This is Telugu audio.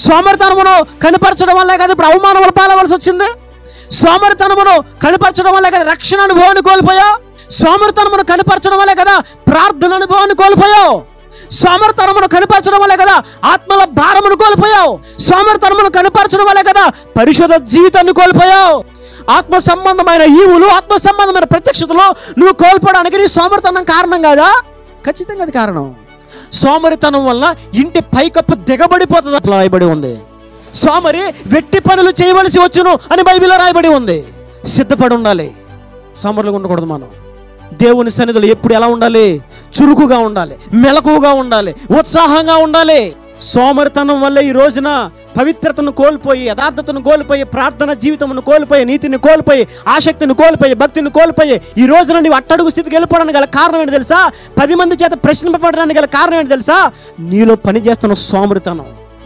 సోమరితనమును కనపరచడం వల్లే కదా ఇప్పుడు అవమానములు పాలవలసి వచ్చింది. సోమరితనమును కనపరచడం వల్లే కదా రక్షణ అనుభవాన్ని కోల్పోయావు. సోమరితనమును కనపరచడం వల్లే కదా ప్రార్థన అనుభవాన్ని కోల్పోయావు. సోమరితనమును కనపరచడం వల్లే కదా ఆత్మల భారమును కోల్పోయావు. సోమరితనమును కనపరచడం వల్లే కదా పరిశుద్ధ జీవితాన్ని కోల్పోయావు. ఆత్మ సంబంధమైన ఈవులు, ఆత్మ సంబంధమైన ప్రత్యక్షతలో నువ్వు కోల్పోవడానికి నీ సోమరితనం కారణం కాదా? ఖచ్చితంగా అది కారణం. సోమరితనం వల్ల ఇంటి పైకప్పు దిగబడిపోతుంది అట్లా రాయబడి ఉంది. సోమరి వెట్టి పనులు చేయవలసి వచ్చును అని బైబిల్లో రాయబడి ఉంది. సిద్ధపడి ఉండాలి. సోమరులుగా ఉండకూడదు. మనం దేవుని సన్నిధిలో ఎప్పుడు ఎలా ఉండాలి? చురుకుగా ఉండాలి, మెలకువగా ఉండాలి, ఉత్సాహంగా ఉండాలి. సోమరితనం వల్ల ఈ రోజున పవిత్రతను కోల్పోయి, యథార్థతను కోల్పోయి, ప్రార్థన జీవితమును కోల్పోయి, నీతిని కోల్పోయి, ఆసక్తిని కోల్పోయి, భక్తిని కోల్పోయి ఈ రోజున నీవు అట్టడుగు స్థితికి వెళ్ళిపోవడానికి గల కారణం ఏంటి తెలుసా? 10 మంది చేత ప్రశ్నింపబడడానికి గల కారణం ఏంటి తెలుసా? నీలో పనిచేస్తున్న సోమరితనం.